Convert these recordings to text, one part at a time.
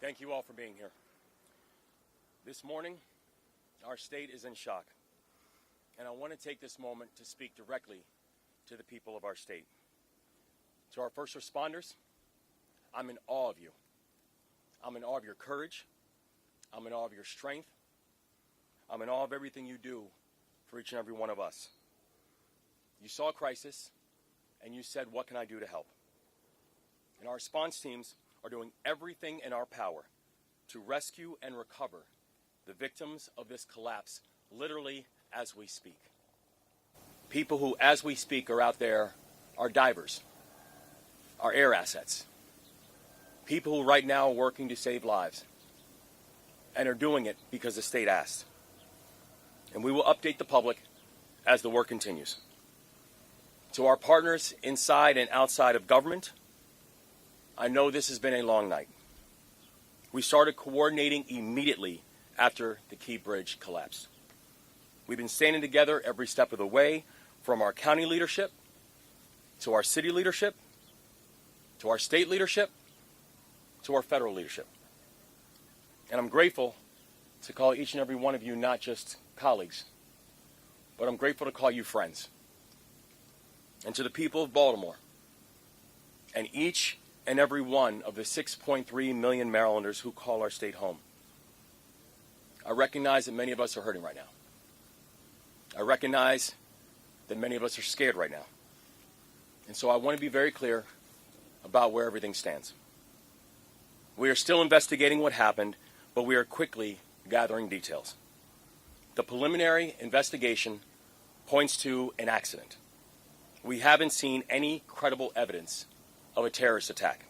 Thank you all for being here. This morning, our state is in shock, and I want to take this moment to speak directly to the people of our state. To our first responders, I'm in awe of you. I'm in awe of your courage. I'm in awe of your strength. I'm in awe of everything you do for each and every one of us. You saw a crisis, and you said, what can I do to help? And our response teams are doing everything in our power to rescue and recover the victims of this collapse, literally as we speak. People who, as we speak, are out there are divers, are air assets. People who right now are working to save lives and are doing it because the state asked. And we will update the public as the work continues. To our partners inside and outside of government, I know this has been a long night. We started coordinating immediately after the Key Bridge collapsed. We've been standing together every step of the way, from our county leadership, to our city leadership, to our state leadership, to our federal leadership. And I'm grateful to call each and every one of you not just colleagues, but I'm grateful to call you friends. And to the people of Baltimore, and each and every one of the 6.3 million Marylanders who call our state home, I recognize that many of us are hurting right now. I recognize that many of us are scared right now. And so I want to be very clear about where everything stands. We are still investigating what happened, but we are quickly gathering details. The preliminary investigation points to an accident. We haven't seen any credible evidence of a terrorist attack.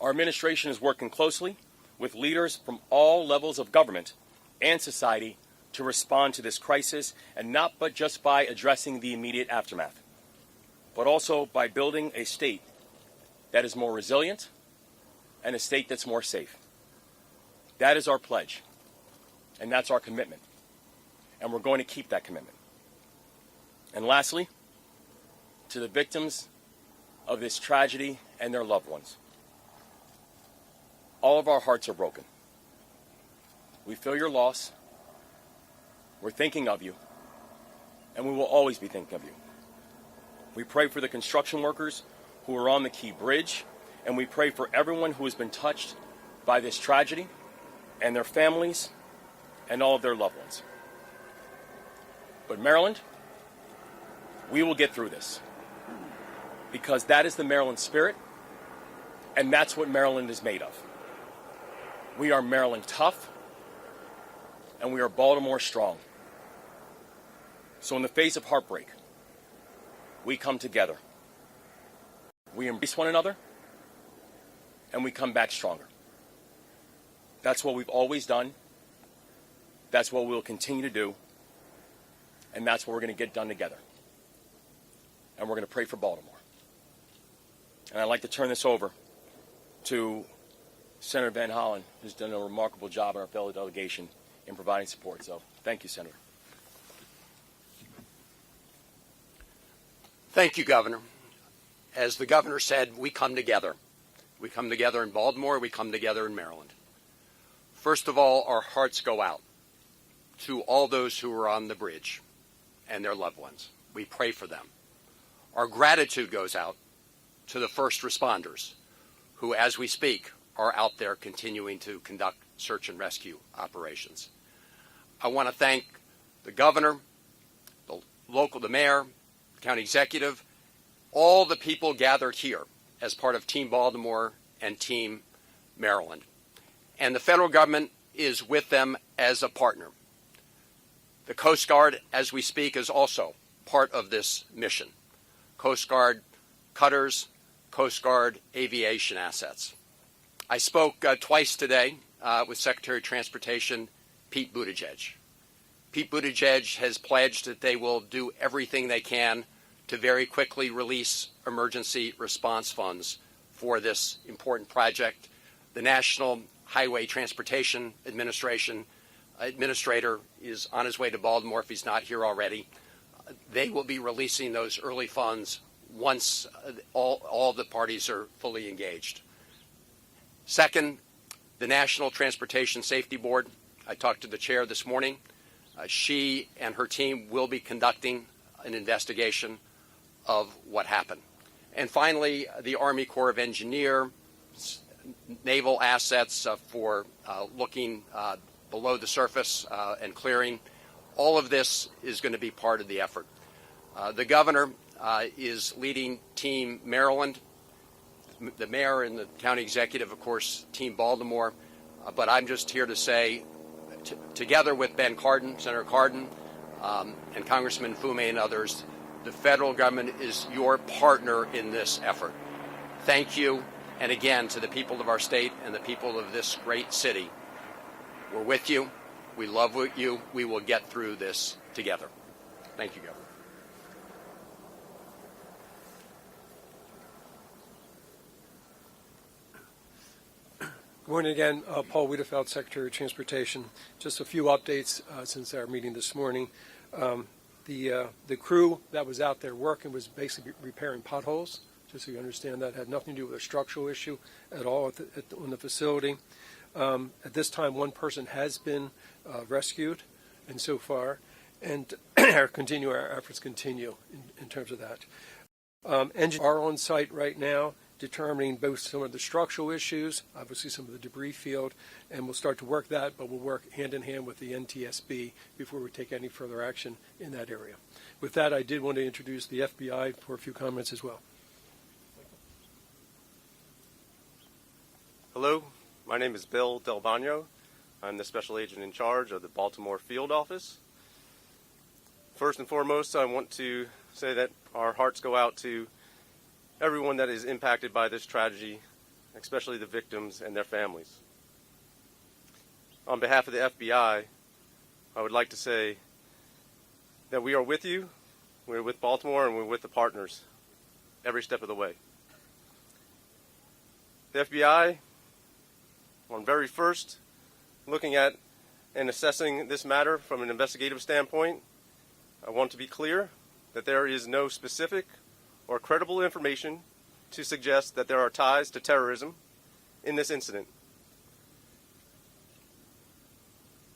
Our administration is working closely with leaders from all levels of government and society to respond to this crisis, and not but just by addressing the immediate aftermath, but also by building a state that is more resilient and a state that's more safe. That is our pledge, and that's our commitment, and we're going to keep that commitment. And lastly, to the victims of this tragedy and their loved ones, all of our hearts are broken. We feel your loss. We're thinking of you, and we will always be thinking of you. We pray for the construction workers who are on the Key Bridge, and we pray for everyone who has been touched by this tragedy, and their families, and all of their loved ones. But Maryland, we will get through this, because that is the Maryland spirit, and that's what Maryland is made of. We are Maryland tough, and we are Baltimore strong. So in the face of heartbreak, we come together. We embrace one another, and we come back stronger. That's what we've always done. That's what we'll continue to do. And that's what we're going to get done together. And we're going to pray for Baltimore. And I'd like to turn this over to Senator Van Hollen, who's done a remarkable job in our fellow delegation in providing support. So thank you, Senator. Thank you, Governor. As the Governor said, we come together. We come together in Baltimore. We come together in Maryland. First of all, our hearts go out to all those who are on the bridge and their loved ones. We pray for them. Our gratitude goes out to the first responders who, as we speak, are out there continuing to conduct search and rescue operations. I want to thank the governor, the mayor, the county executive, all the people gathered here as part of Team Baltimore and Team Maryland. And the federal government is with them as a partner. The Coast Guard, as we speak, is also part of this mission. Coast Guard cutters, Coast Guard aviation assets. I spoke twice today with Secretary of Transportation Pete Buttigieg. Pete Buttigieg has pledged that they will do everything they can to very quickly release emergency response funds for this important project. The National Highway Transportation Administrator is on his way to Baltimore if he's not here already. They will be releasing those early funds once all the parties are fully engaged. Second, The National Transportation Safety Board, I talked to the chair this morning. She and her team will be conducting an investigation of what happened. And finally, the Army Corps of Engineers, naval assets for looking below the surface and clearing. All of this is going to be part of the effort. The governor is leading Team Maryland. The mayor and the county executive, of course, Team Baltimore. But I'm just here to say, together with Ben Cardin, Senator Cardin, and Congressman Fume and others, the federal government is your partner in this effort. Thank you. And again, to the people of our state and the people of this great city, we're with you. We love you. We will get through this together. Thank you, Governor. Good morning again. Paul Wiedefeld, Secretary of Transportation. Just a few updates since our meeting this morning. The crew that was out there working was basically repairing potholes, just so you understand that. Had nothing to do with a structural issue at all on the facility. At this time, one person has been rescued, and so far, and our efforts continue in terms of that. Engineers are on site right now, determining both some of the structural issues, obviously some of the debris field, and we'll start to work that, but we'll work hand in hand with the NTSB before we take any further action in that area. With that, I did want to introduce the FBI for a few comments as well. Hello, my name is Bill Del Bagno. I'm the special agent in charge of the Baltimore field office. First and foremost, I want to say that our hearts go out to everyone that is impacted by this tragedy, especially the victims and their families. On behalf of the FBI, I would like to say that we are with you, we're with Baltimore, and we're with the partners every step of the way. The FBI, on very first looking at and assessing this matter from an investigative standpoint, I want to be clear that there is no specific or credible information to suggest that there are ties to terrorism in this incident.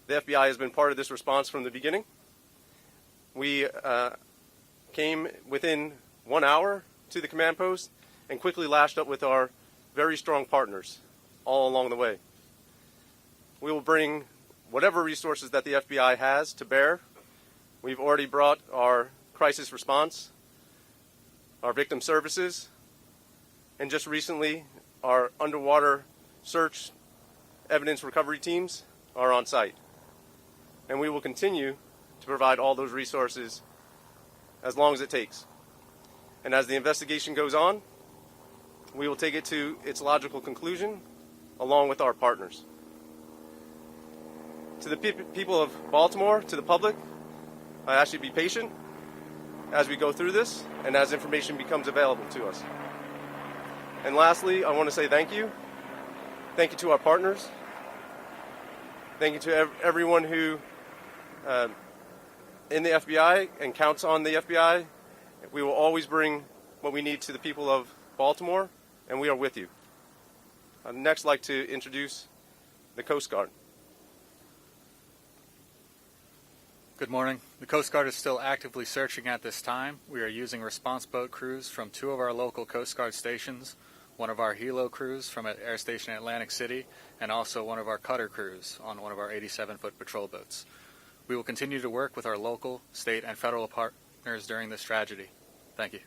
The FBI has been part of this response from the beginning. We came within 1 hour to the command post and quickly lashed up with our very strong partners all along the way. We will bring whatever resources that the FBI has to bear. We've already brought our crisis response, our victim services, and just recently our underwater search evidence recovery teams are on site. And we will continue to provide all those resources as long as it takes. And as the investigation goes on, we will take it to its logical conclusion along with our partners. To the people of Baltimore, to the public, I ask you to be patient as we go through this and as information becomes available to us. And lastly, I want to say thank you. Thank you to our partners. Thank you to everyone who in the FBI and counts on the FBI. We will always bring what we need to the people of Baltimore, and we are with you. I'd next like to introduce the Coast Guard. Good morning. The Coast Guard is still actively searching at this time. We are using response boat crews from 2 of our local Coast Guard stations, one of our helo crews from Air Station Atlantic City, and also one of our cutter crews on one of our 87-foot patrol boats. We will continue to work with our local, state, and federal partners during this tragedy. Thank you.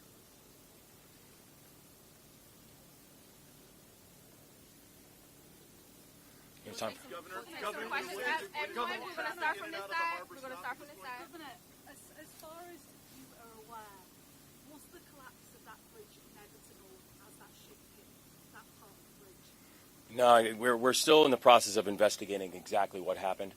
It's time. Governor, everyone, we're going to start from this side. We're going to start from this side. Governor, as far as you are aware, was the collapse of that bridge inevitable as that ship hit that part of the bridge? No, we're still in the process of investigating exactly what happened.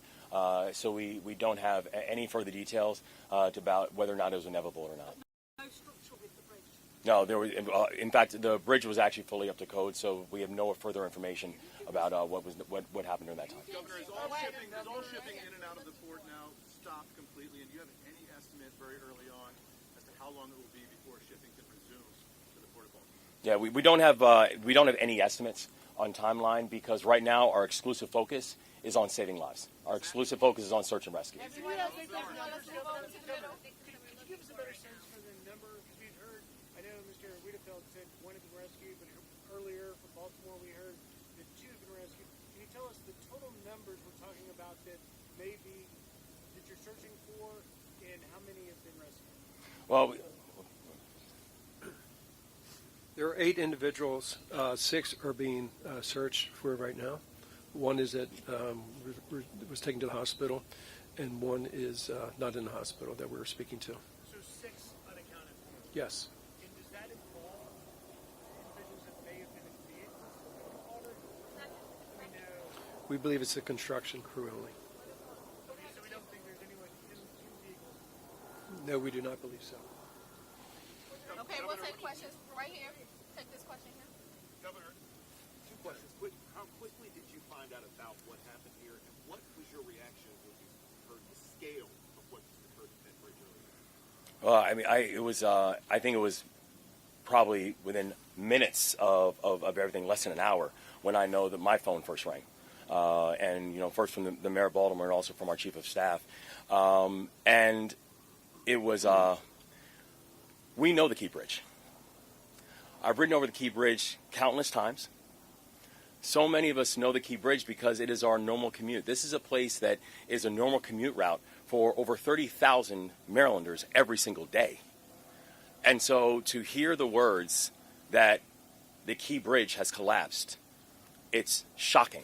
So we don't have any further details about whether or not it was inevitable or not. No structure with the bridge? No, there was. In fact, the bridge was actually fully up to code, so we have no further information about what happened during that time. Governor, is all shipping in and out of the port now stopped completely? And do you have any estimate very early on as to how long it will be before shipping can resume to the port of Baltimore? Yeah, we don't have any estimates. on timeline because right now our exclusive focus is on saving lives. Our exclusive focus is on search and rescue. Everyone else is let's move over to the middle. Could you give us a better sense for the number? Because we've heard, I know Mr. Wiedefeld said one had been rescued, but earlier from Baltimore we heard that two have been rescued. Can you tell us the total numbers we're talking about that may be, that you're searching for, and how many have been rescued? Well, There are 8 individuals. 6 are being searched for right now. One is was taken to the hospital, and one is not in the hospital that we're speaking to. So 6 unaccounted for. Yes. And does that involve individuals that may have been in vehicles in the water? We know. We believe it's a construction crew only. Okay, so we don't think there's anyone in vehicles. No, we do not believe so. Okay, we'll take questions right here. Take this question here. Governor, two questions. How quickly did you find out about what happened here, and what was your reaction when you heard the scale of what occurred at Penn Bridge earlier? well, I mean, I think it was probably within minutes of everything, less than an hour, when I know that my phone first rang. And, first from the mayor of Baltimore and also from our chief of staff. And it was, we know the Key Bridge. I've ridden over the Key Bridge countless times. So many of us know the Key Bridge because it is our normal commute. This is a place that is a normal commute route for over 30,000 Marylanders every single day. And so to hear the words that the Key Bridge has collapsed, it's shocking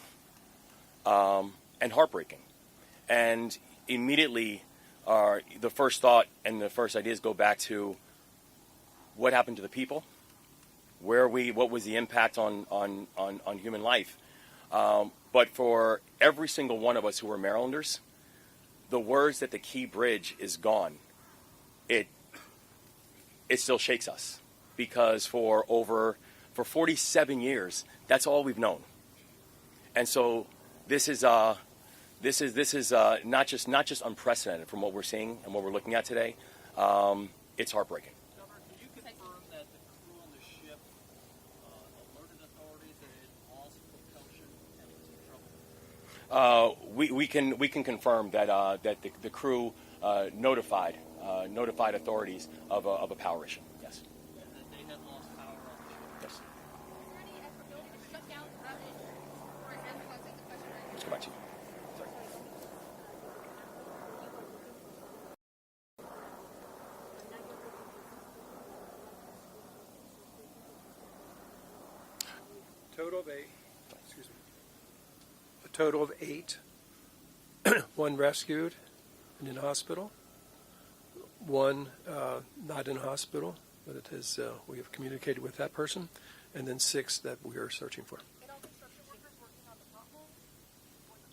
and heartbreaking. And immediately the first thought and the first ideas go back to what happened to the people, what was the impact on human life. But for every single one of us who are Marylanders, the words that the Key Bridge is gone, it still shakes us, because for 47 years, that's all we've known. And so this is not just unprecedented from what we're seeing and what we're looking at today. It's heartbreaking. Governor, can you confirm that the crew on the ship alerted authorities that it lost propulsion and was in trouble? We can confirm that the crew notified authorities of a power issue. Yes. And that they had lost power on the ship? Yes. Is there any ability to shut down the outage? For example, I'll take the question right Let's go back to you. Sorry. Total of 8. Excuse me. A total of 8. 1 rescued and in hospital. 1 not in hospital, but it has, we have communicated with that person. And then 6 that we are searching for. And all construction workers working on the potholes?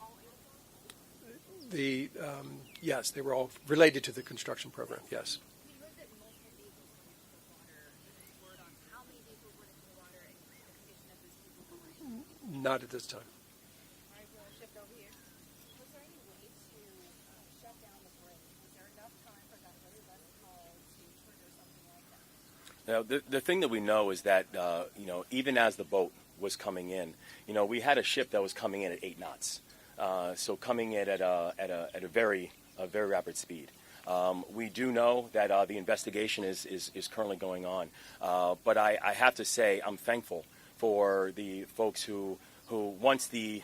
All 8 of them? Yes, they were all related to the construction program, yes. We heard that multiple vehicles went into the water. Any word on how many vehicles went into the water and the condition of those people? Not at this time. All right, we'll shift over here. Was there any way to shut down the bridge? Was there enough time for that really less call to trigger something like that? Now, the thing that we know is that, even as the boat was coming in, we had a ship that was coming in at 8 knots. So coming in at a very rapid speed. We do know that the investigation is currently going on. But I have to say I'm thankful for the folks who once the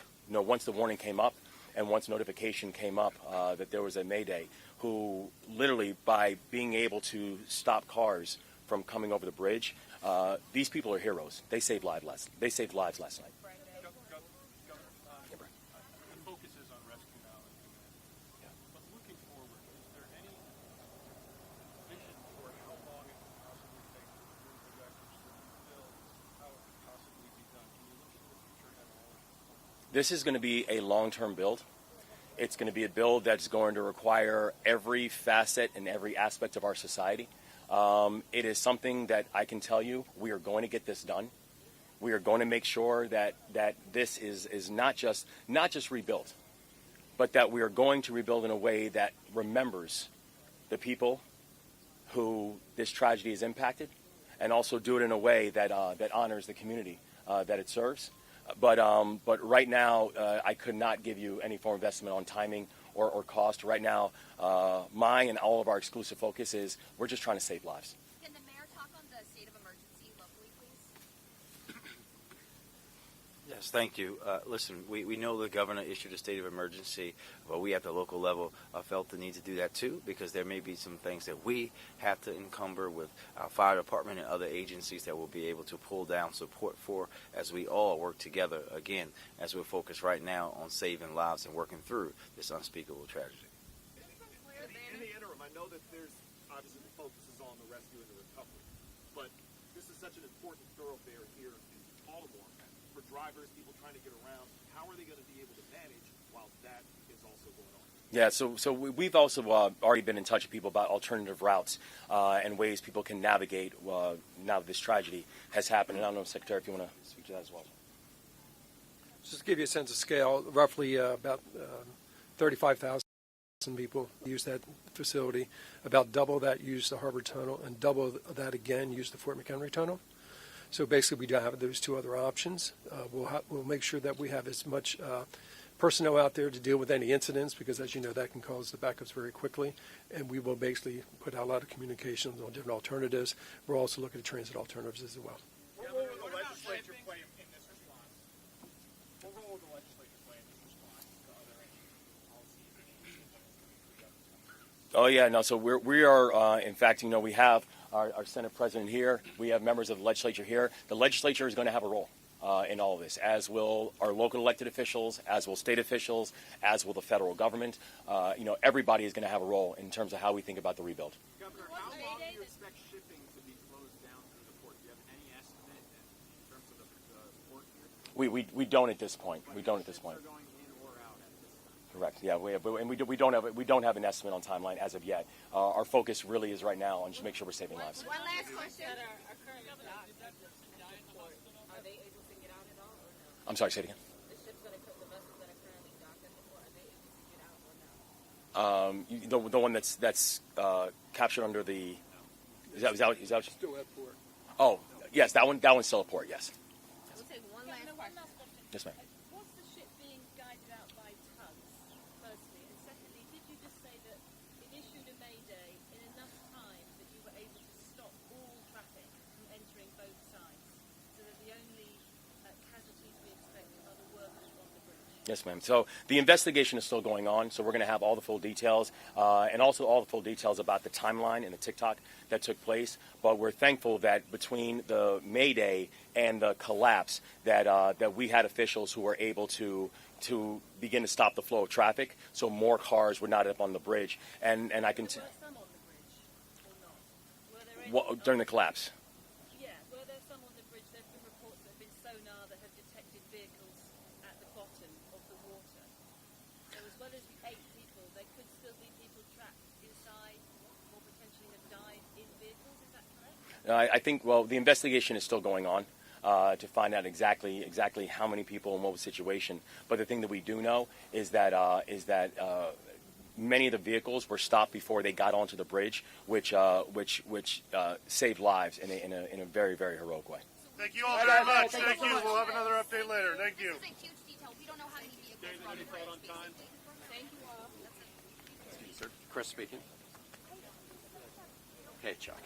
warning came up and once notification came up that there was a mayday, who literally, by being able to stop cars from coming over the bridge, these people are heroes. They saved lives last night. The focus is on rescue now. But looking forward, is there any vision for how long it could possibly take to bring the records to rebuild, how it could possibly be done? Can you look into the future ahead of all of this? This is going to be a long-term build. It's going to be a build that's going to require every facet and every aspect of our society. It is something that I can tell you we are going to get this done. We are going to make sure that this is not just rebuilt, but that we are going to rebuild in a way that remembers the people who this tragedy has impacted, and also do it in a way that honors the community that it serves. But right now, I could not give you any form of estimate on timing or cost. Right now, mine and all of our exclusive focus is we're just trying to save lives. Can the mayor talk on the state of emergency locally, please? Yes, thank you. Listen, we know the governor issued a state of emergency, but we at the local level felt the need to do that too, because there may be some things that we have to encumber with our fire department and other agencies that we'll be able to pull down support for as we all work together, again, as we're focused right now on saving lives and working through this unspeakable tragedy. In the interim, I know that there's obviously the focus is on the rescue and the recovery, but this is such an important thoroughfare here in Baltimore. For drivers, people trying to get around, how are they going to be able to manage while that is also going on? Yeah, so we've also already been in touch with people about alternative routes and ways people can navigate now that this tragedy has happened. And I don't know, Secretary, if you want to speak to that as well. Just to give you a sense of scale, roughly about 35,000 people use that facility. About double that use the Harbor Tunnel, and double that again use the Fort McHenry Tunnel. So basically, we do have those two other options. We'll make sure that we have as much personnel out there to deal with any incidents, because as you know, that can cause the backups very quickly. And we will basically put out a lot of communications on different alternatives. We're also looking at transit alternatives as well. What role will the legislature play in this response? What role will the legislature play in this response? Are there any policies or Oh yeah, no. So we are in fact, we have our Senate President here. We have members of the legislature here. The legislature is going to have a role in all of this, as will our local elected officials, as will state officials, as will the federal government. Everybody is going to have a role in terms of how we think about the rebuild. Governor, how long do you expect shipping to be closed down through the port? Do you have any estimate in terms of the port here? We don't at this point. We don't at this point. Ships are going in or out at this time? Correct. Yeah, we don't have an estimate on timeline as of yet. Our focus really is right now on just make sure we're saving lives. One last question. Are they able to get out at all or no? I'm sorry, say it again. The ships that are the vessels that are currently docked at the port, are they able to get out or no? The one that's captured under the is that Still at port. Oh yes, that one's still at port. Yes. We'll take one last question. Yes, ma'am. Was the ship being guided out by tugs, firstly? And secondly, did you just say that it issued a mayday in enough time that you were able to stop all traffic from entering both sides, so that the only casualties we expect are the workers on the bridge? Yes, ma'am. So the investigation is still going on, so we're going to have all the full details and also all the full details about the timeline and the TikTok that took place. But we're thankful that between the Mayday and the collapse that we had officials who were able to begin to stop the flow of traffic, so more cars were not up on the bridge. And I can Were some on the bridge or not? Were there any during the collapse. Yeah, were there some on the bridge? There have been reports that have been sonar that have detected vehicles at the bottom of the water. So as well as the 8 people, there could still be people trapped inside or potentially have died in vehicles. Is that correct? I think, well, the investigation is still going on to find out exactly how many people and what was the situation. But the thing that we do know is that many of the vehicles were stopped before they got onto the bridge, which saved lives in a very, very heroic way. Thank you all very much. Thank you. We'll have another update later. Thank you. This is a huge detail. We don't know how many vehicles were on the bridge. Thank you all. Chris speaking. Hey, Chuck.